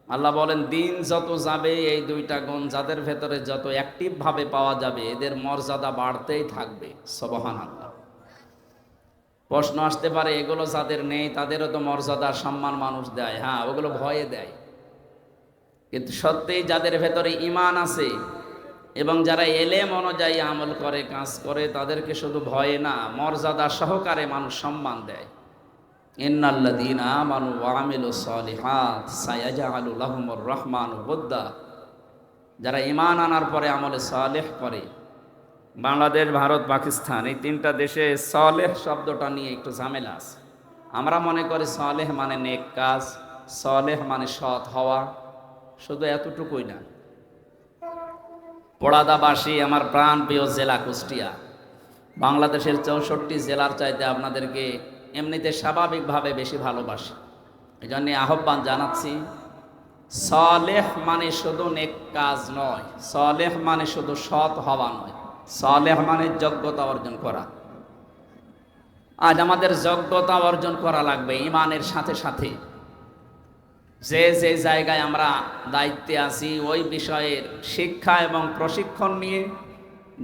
আল্লাহ বলেন দিন যত যাবে এই দুইটা গুণ যাদের ভেতরে যত অ্যাক্টিভ ভাবে পাওয়া যাবে, এদের মর্যাদা বাড়তেই থাকবে। সুবহানাল্লাহ। প্রশ্ন আসতে পারে, এগুলো যাদের নেই তাদেরও তো মর্যাদা সম্মান মানুষ দেয়। হ্যাঁ, ওগুলো ভয়ে দেয়, কিন্তু সত্যিই যাদের ভেতরে ঈমান আছে এবং যারা এলেম অনুযায়ী আমল করে, কাজ করে, তাদেরকে শুধু ভয়ে না, মর্যাদা সহকারে মানুষ সম্মান দেয়। ইন্নাল্লাযীনা আমানু ওয়া আমিলুস সালিহাত সায়াজআলু লাহুমুর রাহমানু ওয়ুদ্দা। যারা ঈমান আনার পরে আমলে সালেহ করে, বাংলাদেশ, ভারত, পাকিস্তান, এই তিনটা দেশে সালেহ শব্দটা নিয়ে একটু ঝামেলা আছে। আমরা মনে করি সালেহ মানে নেক কাজ, সালেহ মানে সৎ হওয়া, শুধু এতটুকুই না। পোড়াদাবাসী, আমার প্রাণ প্রিয় জেলা কুষ্টিয়া, বাংলাদেশের 64 জেলার চাইতে আপনাদেরকে এমনিতে স্বাভাবিকভাবে বেশি ভালোবাসি। এই জন্য আহ্বান জানাচ্ছি, সালেহ মানে শুধু নেক কাজ নয়, সালেহ মানে শুধু সৎ হওয়া নয়, সালেহ মানে যোগ্যতা অর্জন করা। আজ আমাদের যোগ্যতা অর্জন করা লাগবে ঈমানের সাথে সাথে। যে যে জায়গায় আমরা দায়িত্বে আছি ওই বিষয়ের শিক্ষা এবং প্রশিক্ষণ নিয়ে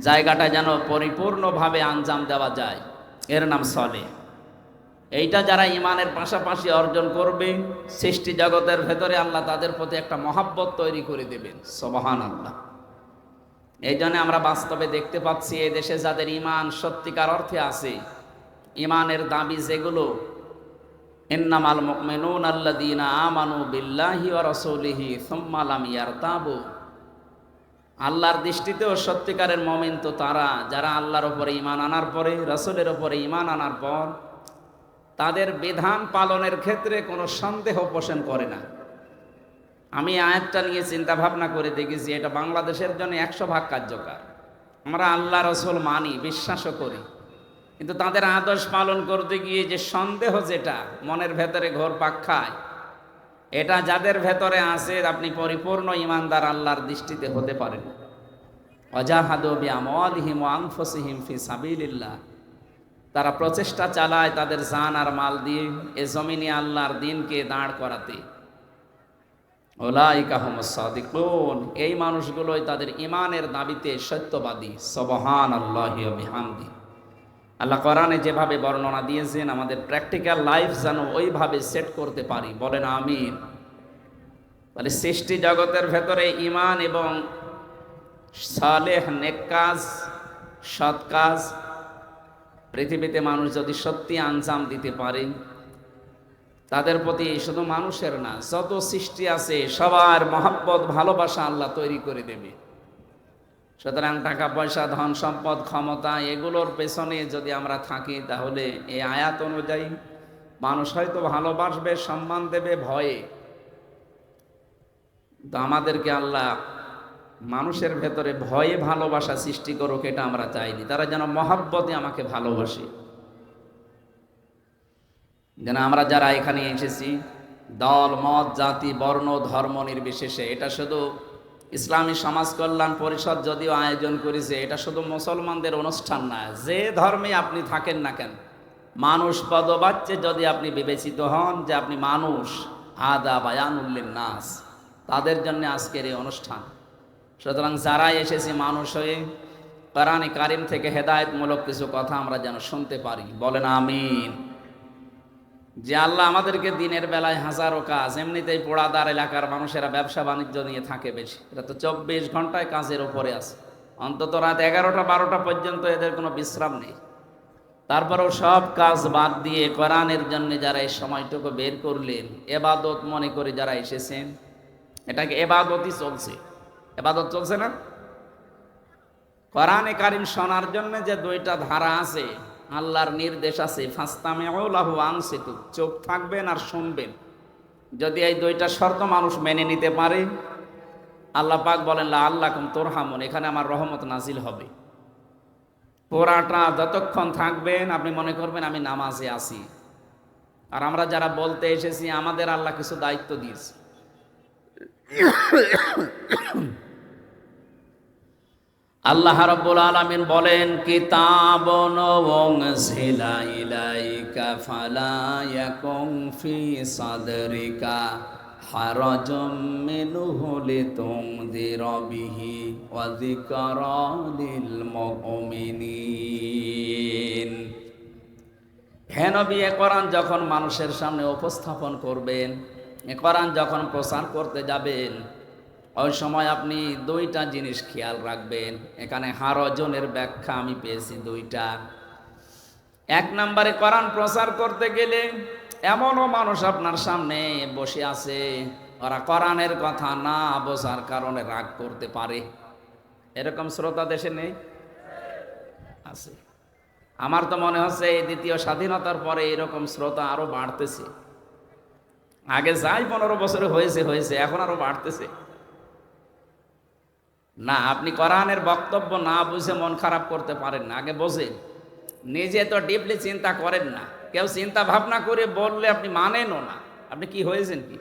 জায়গাটা যেন পরিপূর্ণভাবে আঞ্জাম দেওয়া যায়, এর নাম সালেহ। এইটা যারা ঈমানের পাশাপাশি অর্জন করবে, সৃষ্টি জগতের ভেতরে আল্লাহ তাদের প্রতি একটা মহাব্বত তৈরি করে দেবেন। সুবহানাল্লাহ। এই জন্য আমরা বাস্তবে দেখতে পাচ্ছি, এই দেশে যাদের ঈমান সত্যিকার অর্থে আছে, ঈমানের দাবি যেগুলো, ইন্নামাল মুমিনুনা আল্লাযীনা আমানু বিল্লাহি ওয়া রাসূলিহি সুম্মা লাম ইয়ারতাবু। আল্লাহর দৃষ্টিতেও সত্যিকারের মুমিন তো তারা যারা আল্লাহর উপরে ঈমান আনার পরে, রাসূলের উপরে ঈমান আনার পর তাদের বিধান পালনের ক্ষেত্রে কোনো সন্দেহ পোষণ করে না। আমি আয়াতটা নিয়ে চিন্তা ভাবনা করে দেখেছি, এটা বাংলাদেশের জন্য 100 ভাগ কার্যকর। আমরা আল্লাহ রাসূল মানি, বিশ্বাসও করি, কিন্তু তাদের আদর্শ পালন করতে গিয়ে যে সন্দেহ, যেটা মনের ভেতরে ঘোরপাক খায়, এটা যাদের ভেতরে আছে, আপনি পরিপূর্ণ ঈমানদার আল্লাহর দৃষ্টিতে হতে পারেন। ওয়াজাহাদু বিআমওয়ালিহিম ওয়া আনফুসিহিম ফি সাবিলিল্লাহ। তারা প্রচেষ্টা চালায় তাদের জান আর মাল দিয়ে এ জমিনে আল্লাহর দ্বীনকে দাঁড় করাতে। উলাইকা হুমুস সাদিকুন। এই মানুষগুলোই তাদের ঈমানের দাবিতে সত্যবাদী। সুবহানাল্লাহি ওয়া বিহামদি। আল্লাহ কোরআনে যেভাবে বর্ণনা দিয়েছেন, আমাদের প্র্যাকটিক্যাল লাইফ যেন ওইভাবে সেট করতে পারি। বলেন আমিন। তাহলে সৃষ্টি জগতের ভেতরে ঈমান এবং সালেহ, নেক কাজ, সৎ কাজ পৃথিবীতে মানুষ যদি সত্যি আঞ্জাম দিতে পারে, তাদের প্রতি শুধু মানুষের না, যত সৃষ্টি আছে সবার মহব্বত, ভালোবাসা আল্লাহ তৈরি করে দেবে। সুতরাং টাকা পয়সা, ধন সম্পদ, ক্ষমতা, এগুলোর পেছনে যদি আমরা থাকি, তাহলে এই আয়াত অনুযায়ী মানুষ হয়তো ভালোবাসবে, সম্মান দেবে ভয়ে। তো আমাদেরকে আল্লাহ মানুষের ভেতরে ভয়ে ভালোবাসা সৃষ্টি করুক, এটা আমরা চাইনি। তারা যেন মহব্বতে আমাকে ভালোবাসে। যেন আমরা যারা এখানে এসেছি, দল, মত, জাতি, বর্ণ, ধর্ম নির্বিশেষে, এটা শুধু ইসলামী সমাজ কল্যাণ পরিষদ যদিও আয়োজন করেছে, এটা শুধু মুসলমানদের অনুষ্ঠান না। যে ধর্মে আপনি থাকেন না কেন, মানুষ পদবাচ্যে যদি আপনি বিবেচিত হন যে আপনি মানুষ, আদা বায়ানুল লিন্নাস, তাদের জন্য আজকের এই অনুষ্ঠান। সুতরাং যারা এসেছি মানুষ হয়ে, কোরআনে কারিম থেকে হেদায়েতমূলক কিছু কথা আমরা যেন শুনতে পারি। বলেন আমিন। যে আল্লাহ আমাদেরকে দিনের বেলায় হাজারো কাজ, এমনিতেই পোড়াদার এলাকার মানুষেরা ব্যবসা বাণিজ্য নিয়ে থাকে বেশি, এরা তো 24 ঘন্টায় কাজের উপরে আছে, অন্তত রাত 11টা 12টা পর্যন্ত এদের কোনো বিশ্রাম নেই। তারপরেও সব কাজ বাদ দিয়ে কোরআনের জন্য যারা এই সময়টুকু বের করলেন, এবাদত মনে করে যারা এসেছেন, এটাকে এবাদতই চলছে। এবাদত চলছে না? কোরআনে কারিম শোনার জন্য যে 2টা ধারা আছে, আল্লাহর নির্দেশ আছে, ফাস্তামিউ লাহু ওয়া আনসিতু, চুপ থাকবেন আর শুনবেন। যদি এই 2টা শর্ত মানুষ মেনে নিতে পারে, আল্লাহ পাক বলেন লাআল্লাকুম তুরহামুন, এখানে আমার রহমত নাজিল হবে। পুরাটা যতক্ষণ থাকবেন আপনি মনে করবেন আমি নামাজে আছি। আর আমরা যারা বলতে এসেছি, আমাদের আল্লাহ কিছু দায়িত্ব দিয়েছে। আল্লাহ রাব্বুল আলামিন বলেন, কিতাবুন উনজিলা ইলাইকা ফালা ইয়াকুম ফি সাদরিকা হারাজুম মিনহু লিতুনযিরা বিহি ওয়া যিকরা লিল মুমিনিন। হে নবী, এ কোরআন যখন মানুষের সামনে উপস্থাপন করবেন, এ কোরআন যখন প্রচার করতে যাবেন, ওই সময় আপনি দুইটা জিনিস খেয়াল রাখবেন। এখানে হারজনের ব্যাখ্যা আমি পেয়েছি দুইটা। এক নম্বরে, কোরআন প্রচার করতে গেলে এমনও মানুষ আপনার সামনে বসে আছে, ওরা কোরআনের কথা না বোঝার কারণে রাগ করতে পারে। এরকম শ্রোতা দেশে নেই? আছে। আমার তো মনে হচ্ছে এই দ্বিতীয় স্বাধীনতার পরে এরকম শ্রোতা আরো বাড়তেছে। আগে যাই 15 বছরে হয়েছে, এখন আরো বাড়তেছে। না, আপনি কোরআনের বক্তব্য না বুঝে মন খারাপ করতে পারেন না, আগে বোঝেন। নিজে তো ডিপলি চিন্তা করেন না, কেউ চিন্তা ভাবনা করে বললে আপনি মানেনও না। আপনি কি হয়েছেন কি?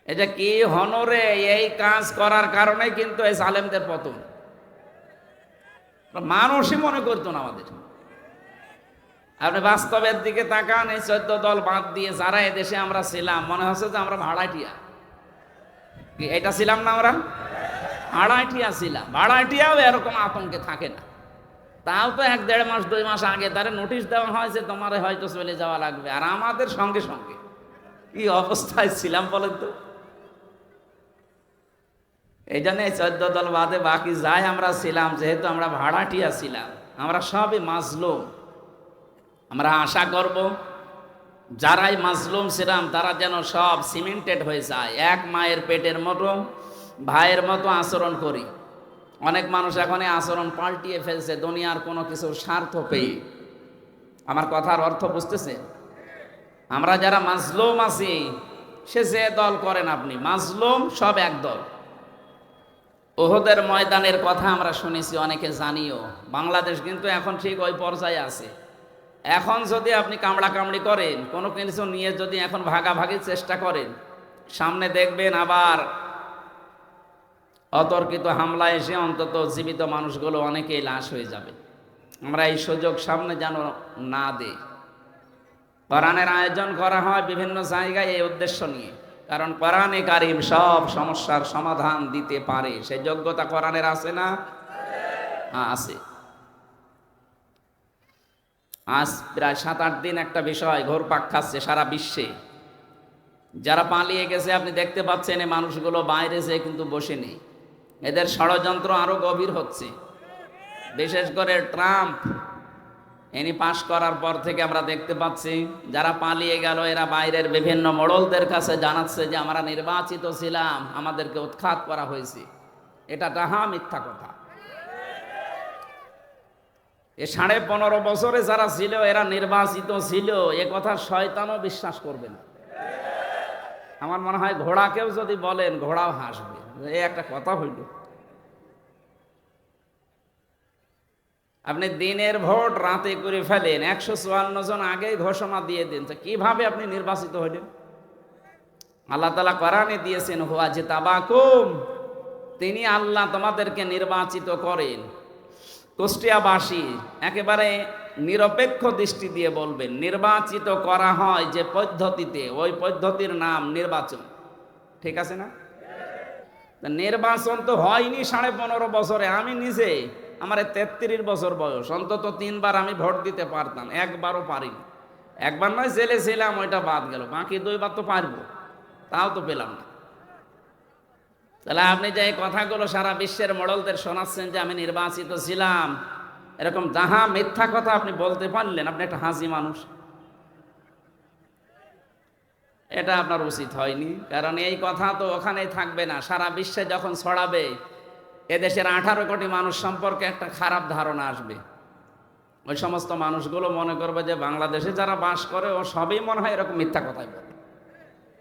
এই যে কি হনরে, এই কাজ করার কারণে কিন্তু এই জালেমদের পতন। মানুষই মনে করতো না আমাদের। আপনি বাস্তবের দিকে তাকান, এই 14 দল বাদ দিয়ে যারা এদেশে আমরা ছিলাম, মনে হচ্ছে যে আমরা ভাড়াটিয়া। এটা ছিলাম না? আমরা ভাড়াটিয়া ছিলাম। ভাড়াটিয়াও এরকম আতঙ্কে থাকে না। তাও তো 1-1.5 মাস 2 মাস আগে তারা নোটিশ দেওয়া হয় যে তোমার হয়তো চলে যাওয়া লাগবে। আর আমাদের সঙ্গে সঙ্গে কি অবস্থায় ছিলাম বলেন তো। এই জন্য 14 দল বাদে বাকি যাই আমরা ছিলাম, যেহেতু আমরা ভাড়াটিয়া ছিলাম, আমরা সবই মাজলুম। আমরা আশা করব যারাই মাজলুম ছিলাম তারা যেন সব সিমেন্টেড হয়ে যায়, এক মায়ের পেটের মতো, ভাইয়ের মতো আচরণ করি। অনেক মানুষ এখন এই আচরণ পাল্টিয়ে ফেলছে দুনিয়ার কোনো কিছুর স্বার্থ পেয়ে। আমার কথার অর্থ বুঝতেছে? আমরা যারা মাজলুম আছি, সে যে দল করেন আপনি, মাজলুম সব এক দল। উহুদের ময়দানের কথা আমরা শুনেছি, অনেকে জানিও। বাংলাদেশ কিন্তু এখন ঠিক ওই পর্যায়ে আছে। এখন যদি আপনি কামড়া কামড়ি করেন, কোনো কিছু নিয়ে যদি এখন ভাগাভাগির চেষ্টা করেন, সামনে দেখবেন আবার অতর্কিত হামলা এসে অন্তত জীবিত মানুষগুলো অনেকেই লাশ হয়ে যাবে। আমরা এই সুযোগ সামনে যেন না দেই। কোরআনের আয়োজন করা হয় বিভিন্ন জায়গায় এই উদ্দেশ্য নিয়ে, কারণ কোরআনে কারীম সব সমস্যার সমাধান দিতে পারে। সেই যোগ্যতা কোরআনের আছে না? আছে। আজ প্রায় 7-8 দিন একটা বিষয় ঘুরপাক খাচ্ছে সারা বিশ্বে। যারা পালিয়ে গেছে আপনি দেখতে পাচ্ছেন, এই মানুষগুলো বাইরে যেয়ে কিন্তু বসে নেই। এদের ষড়যন্ত্র আরো গভীর হচ্ছে। বিশেষ করে ট্রাম্প ইনি পাশ করার পর থেকে আমরা দেখতে পাচ্ছি যারা পালিয়ে গেল এরা বাইরের বিভিন্ন মোড়লদের কাছে জানাচ্ছে যে আমরা নির্বাচিত ছিলাম, আমাদেরকে উৎখাত করা হয়েছে। এটা ডাহা মিথ্যা কথা। এ 15.5 বছরে যারা ছিল এরা নির্বাচিত ছিল, এ কথা শয়তানও বিশ্বাস করবে না। আমার মনে হয় ঘোড়াকেও যদি বলেন, ঘোড়াও হাসবে। এই একটা কথা হইল। আপনি দিনের ভোট রাতে করে ফেলেন, 154 জন আগেই ঘোষণা দিয়ে দিন, তো কিভাবে আপনি নির্বাচিত হইলেন? আল্লাহ তাআলা কোরআনে দিয়েছেন, হুয়া জিতাবাকুম, তিনি আল্লাহ তোমাদেরকে নির্বাচিত করেন। কুষ্টিয়াবাসী একেবারে নিরপেক্ষ দৃষ্টি দিয়ে বলবেন, নির্বাচিত করা হয় যে পদ্ধতিতে, ওই পদ্ধতির নাম নির্বাচন। ঠিক আছে না? নির্বাচন তো হয়নি 15.5 বছরে। আমি নিজে, আমার 33 বছর বয়স, অন্তত 3 বার আমি ভোট দিতে পারতাম, একবারও পারিনি। একবার নয়, জেলে ছিলাম, ওইটা বাদ গেল। বাকি 2 বার তো পারবো, তাও তো পেলাম না। তাহলে আপনি যে এই কথাগুলো সারা বিশ্বের মডলদের শোনাচ্ছেন যে আমি নির্বাচিত ছিলাম, এরকম যাহা মিথ্যা কথা আপনি বলতে পারলেন, আপনি একটা হাসি মানুষ। এটা আপনার উচিত হয়নি, কারণ এই কথা তো ওখানেই থাকবে না। সারা বিশ্বে যখন ছড়াবে, এদেশের 18 কোটি মানুষ সম্পর্কে একটা খারাপ ধারণা আসবে। ওই সমস্ত মানুষগুলো মনে করবে যে বাংলাদেশে যারা বাস করে ও সবই মনে হয় এরকম মিথ্যা কথাই বলে।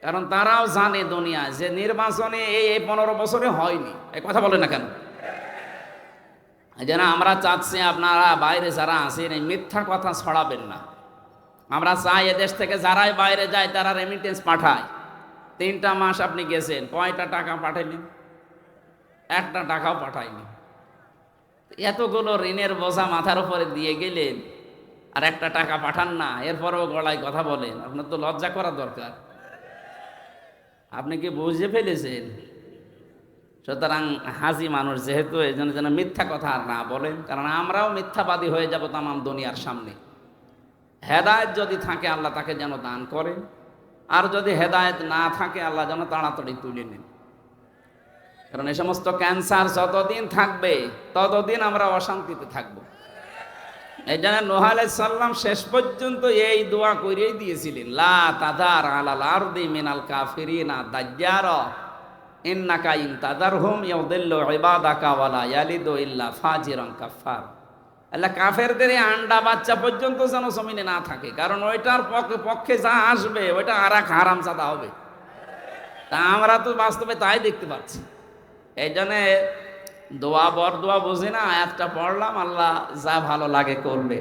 কারণ তারাও জানে দুনিয়ায় যে নির্বাচনে এই 15 বছরে হয়নি। এই কথা বলে না কেন? এই জন্য আমরা চাচ্ছি আপনারা বাইরে যারা আছেন এই মিথ্যা কথা ছড়াবেন না। আমরা চাই এদেশ থেকে যারাই বাইরে যায় তারা রেমিটেন্স পাঠায়। 3টা মাস আপনি গেছেন, কয়টা টাকা পাঠাইলেন? একটা টাকাও পাঠায়নি। এতগুলো ঋণের বোঝা মাথার উপরে দিয়ে গেলেন, আর একটা টাকা পাঠান না, এরপরেও গলায় কথা বলেন। আপনার তো লজ্জা করা দরকার। আপনি কি বুঝে ফেলেছেন? সুতরাং হাজি মানুষ যেহেতু, এই জন্য যেন মিথ্যা কথা আর না বলেন, কারণ আমরাও মিথ্যাবাদী হয়ে যাব তামাম দুনিয়ার সামনে। হেদায়েত যদি থাকে আল্লাহ তাকে যেন দান করেন, আর যদি হেদায়েত না থাকে আল্লাহ যেন তাড়াতাড়ি তুলে নেন। কারণ এই সমস্ত ক্যান্সার যতদিন থাকবে ততদিন আমরা অশান্তিতে থাকব। এই জন্য নূহ আলাইহিস সালাম শেষ পর্যন্ত এই দোয়া করেই দিয়েছিলেন, লা তাদার আলাল আরদি মিনাল কাফিরিনা দাজ্জারা ইন্নাকা ইন তাদারহুম ইউদিল্লু ইবাদাকা ওয়ালা ইয়ালিদু ইল্লা ফাজিরান কাফার। আল্লাহ কাফেরদের আন্ডা বাচ্চা পর্যন্ত যেন জমিনে না থাকে, কারণ ওইটার পক্ষে যা আসবে ওইটা আর এক হারামজাদা হবে। তা আমরা তো বাস্তবে তাই দেখতে পাচ্ছি। এই জন্যে দোয়া বরদোয়া বুঝি না, আয়াতটা পড়লাম, আল্লাহ যা ভালো লাগে করবে।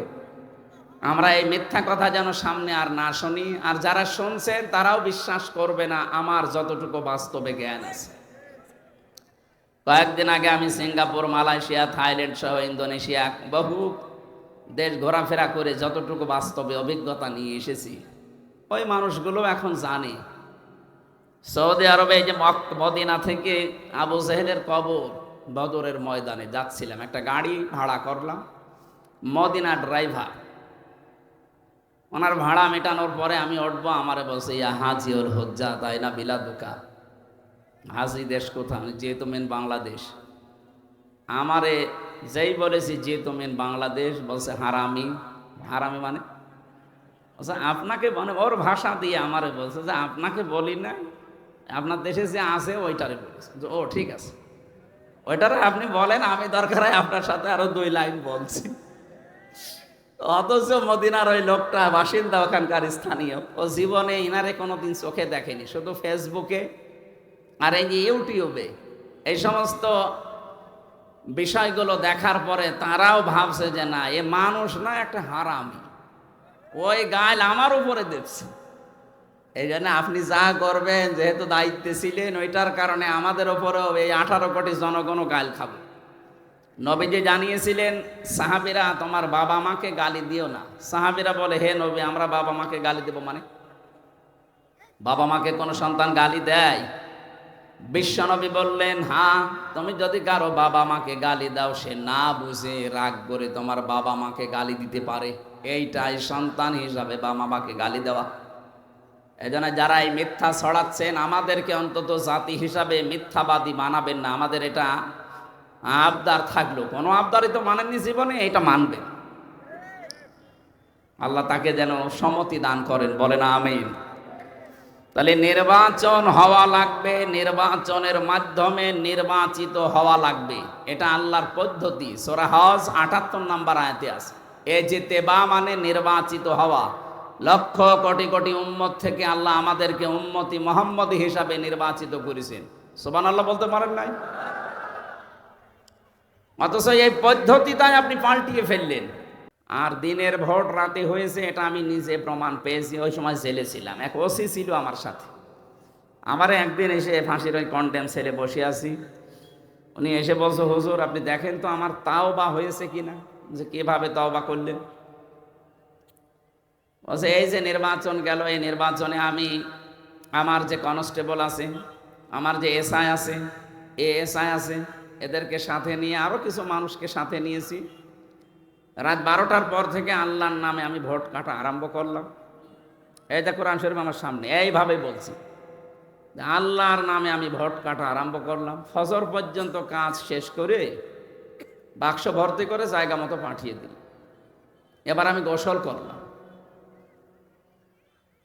আমরা এই মিথ্যা কথা যেন সামনে আর না শুনি, আর যারা শুনছেন তারাও বিশ্বাস করবে না আমার যতটুকু বাস্তবে জ্ঞান আছে। কয়েকদিন আগে আমি সিঙ্গাপুর, মালয়েশিয়া, থাইল্যান্ড সহ ইন্দোনেশিয়া বহু দেশ ঘোরাফেরা করে যতটুকু বাস্তবে অভিজ্ঞতা নিয়ে এসেছি, ওই মানুষগুলো এখন জানে। সৌদি আরবে এই যে মদিনা থেকে আবু জেহেলের কবর, বদরের ময়দানে যাচ্ছিলাম, একটা গাড়ি ভাড়া করলাম, মদিনা ড্রাইভার। ওনার ভাড়া মেটানোর পরে আমি উঠবো, আমারে বলছে ইয়া হাজি ওর হজ্জা তাই না বিলাদুকা। হাজি দেশ কোথায়? যেহেতু মেন বাংলাদেশ। আমারে যেই বলেছি যেহেতু মেন বাংলাদেশ, বলছে হারামি। হারামি মানে আপনাকে, মানে ওর ভাষা দিয়ে আমারে বলছে যে আপনাকে বলি না, আপনার দেশে যে আছে ওইটারে বলেছে। ও ঠিক আছে, ওইটারে আপনি বলেন, আমি দরকার হয় আপনার সাথে আরো 2 লাইন বলছি। অথচ মদিনার ওই লোকটা বাসিন্দা, ওখানকার স্থানীয়, ও জীবনে ইনারে কোনোদিন চোখে দেখেনি, শুধু ফেসবুকে আর এই যে ইউটিউবে এই সমস্ত বিষয়গুলো দেখার পরে তারাও ভাবছে যে না, এ মানুষ না, একটা হারামি। ওই গাল আমার উপরে দেখছে। এই জন্য আপনি যা করবেন, যেহেতু দায়িত্বে ছিলেন, ওইটার কারণে আমাদের ওপরেও এই 18 কোটি জনগণও গাল খাবে। নবীজি জানিয়েছিলেন, সাহাবীরা তোমার বাবা মাকে গালি দিও না। সাহাবীরা বলে, হে নবী, আমরা বাবা মাকে গালি দেব মানে? বাবা মাকে কোনো সন্তান গালি দেয়? বিশ্বনবী বললেন, হ্যাঁ, তুমি যদি কারো বাবা মাকে গালি দাও, সে না বুঝে রাগ করে তোমার বাবা মাকে গালি দিতে পারে। এইটাই সন্তান হিসাবে বাবা মাকে গালি দেওয়া। এই জন্য যারা এই মিথ্যা ছড়াচ্ছেন, আমাদেরকে অন্তত জাতি হিসাবে মিথ্যাবাদী বানাবেন না। আমাদের এটা আবদার থাকলো, কোনো আবদারই তো মানেননি জীবনে, এটা মানবেন। আল্লাহ তাকে যেন সম্মতি দান করেন, বলেন আমিন। তাহলে নির্বাচন হওয়া লাগবে, নির্বাচনের মাধ্যমে নির্বাচিত হওয়া লাগবে, এটা আল্লাহর পদ্ধতি। সূরা হজ 78 নম্বর আয়াতে আছে, ইজতিবা মানে নির্বাচিত হওয়া। লক্ষ কোটি কোটি উম্মত থেকে আল্লাহ আমাদেরকে উম্মতি মুহাম্মদী হিসাবে নির্বাচিত করেছেন। সুবহানাল্লাহ বলতে পারেন নাই? অথচ এই পদ্ধতিটাই আপনি পাল্টিয়ে ফেললেন। আর দিনের ভোট রাতে হয়েছে, এটা আমি নিজে প্রমাণ পেয়েছি। ওই সময় জেলে ছিলাম, এক ওসি ছিল আমার সাথে। আমারে একদিন এসে, ফাঁসির ওই কন্ডেম সেলে বসে আছি, উনি এসে বলছে, হুজুর আপনি দেখেন তো আমার তাওবা হয়েছে কিনা। যে কিভাবে তাওবা করলেন? বলছে এই যে নির্বাচন গেল, এই নির্বাচনে আমি আমার যে কনস্টেবল আছে, আমার যে এসআই আছে, এএসআই আছে, এদেরকে সাথে নিয়ে আরো কিছু মানুষকে সাথে নিয়েছি। রাত 12টার পর থেকে আল্লাহর নামে আমি ভোট কাটা আরম্ভ করলাম। এই যে কোরআন শরীফ আমার সামনে, এইভাবে বলছি, আল্লাহর নামে আমি ভোট কাটা আরম্ভ করলাম। ফজর পর্যন্ত কাজ শেষ করে বাক্স ভর্তি করে জায়গা মতো পাঠিয়ে দিল। এবার আমি গোসল করলাম,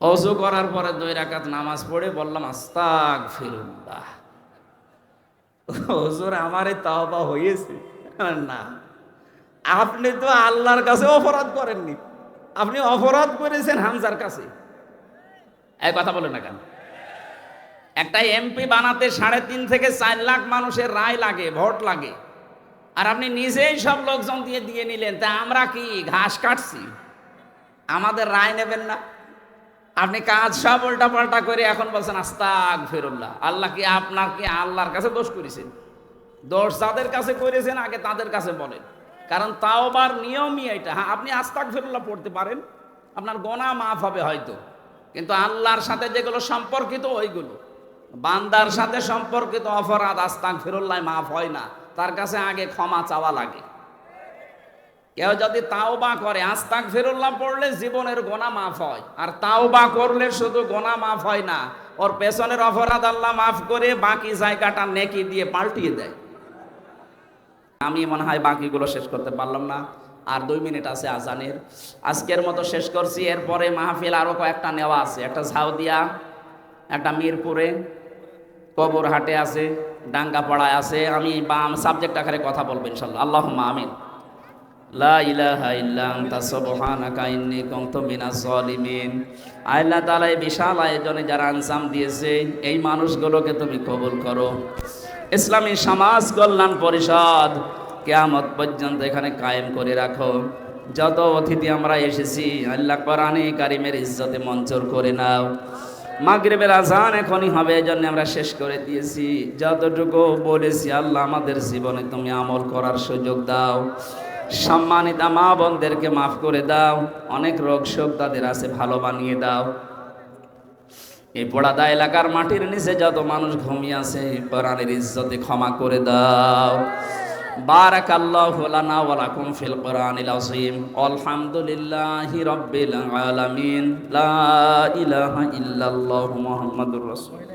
ওযু করার পরে 2 রাকাত নামাজ পড়ে বললাম আস্তাগফিরুল্লাহ। হুজুর আমারে তাওবা হয়েছে? না, আপনি তো আল্লাহর কাছে অপরাধ করেননি, আপনি অপরাধ করেছেন হামজার কাছে। এই কথা বলেন না কেন? একটা এমপি বানাতে 3.5 থেকে 4 লাখ মানুষের রায় লাগে, ভোট লাগে, আর আপনি নিজেই সব লোকজন দিয়ে নিলেন। তা আমরা কি ঘাস কাটছি? আমাদের রায় নেবেন না? আপনি কাজ সব উল্টা পাল্টা করে এখন বলছেন আস্তাগফিরুল্লাহ। আল্লাহ কি আপনার কি আল্লাহর কাছে দোষ করেছেন? দোষ যাদের কাছে করেছেন আগে তাদের কাছে বলেন, কারণ তাওবার নিয়মই এটা। হ্যাঁ, আপনি আস্তাগফিরুল্লাহ পড়তে পারেন, আপনার গোনা মাফ হবে হয়তো, কিন্তু আল্লাহর সাথে যেগুলো সম্পর্কিত ওইগুলো, বান্দার সাথে সম্পর্কিত অপরাধ আস্তাগফিরুল্লাহ মাফ হয় না, তার কাছে আগে ক্ষমা চাওয়া লাগে। কেউ যদি তাওবা করে, আস্তাগফিরুল্লাহ পড়লে জীবনের গোনা মাফ হয়, আর তাওবা করলে শুধু গোনা মাফ হয় না, ওর পেছনের অপরাধ আল্লাহ মাফ করে বাকি জায়গাটা নেকি দিয়ে পাল্টিয়ে দেয়। আমি মনে হয় বাকিগুলো শেষ করতে পারলাম না, আর 2 মিনিট আছে আজানের। আজকের মতো শেষ করছি, এরপরে মাহফিল আরো কয়েকটা নেওয়া আছে, একটা ঝাউদিয়া, একটা মিরপুরে, কবরহাটে আছে, ডাঙ্গাপাড়ায় আছে। আমি সাবজেক্ট আকারে কথা বলবো ইনশাআল্লাহ। আল্লাহুম্মা আমিন। লা ইলাহা ইল্লা আনতা সুবহানাকা ইন্নী কুনতু মিনাজ জালিমিন। আল্লাহ তাআলা এই বিশাল আয়োজনে যারা আনসাম দিয়েছে, এই মানুষগুলোকে তুমি কবুল করো। ইসলামী সমাজ কল্যাণ পরিষদ কিয়ামত পর্যন্ত এখানে কায়েম করে রাখো। যত অতিথি আমরা এসেছি, আল্লাহ কোরআনে কারিমের ইজ্জতে মঞ্জুর করে নাও। মাগরিবের আজান এখনই হবে, এজন্য আমরা শেষ করে দিয়েছি। যতটুকু বলেছি আল্লাহ আমাদের জীবনে তুমি আমল করার সুযোগ দাও। সম্মানিত মা বোনদেরকে মাফ করে দাও, অনেক রোগ শোক তাদের আছে, ভালো বানিয়ে দাও। এই পোড়াদা এলাকার মাটির নিচে যত মানুষ ঘুমিয়ে আছে, কোরআনের ইজ্জতে ক্ষমা করে দাও। বারাকাল্লাহু লানা ওয়া লাকুম ফিল কোরআনিল আযীম। আলহামদুলিল্লাহি রাব্বিল আলামিন। লা ইলাহা ইল্লাল্লাহু মুহাম্মাদুর রাসূলুল্লাহ।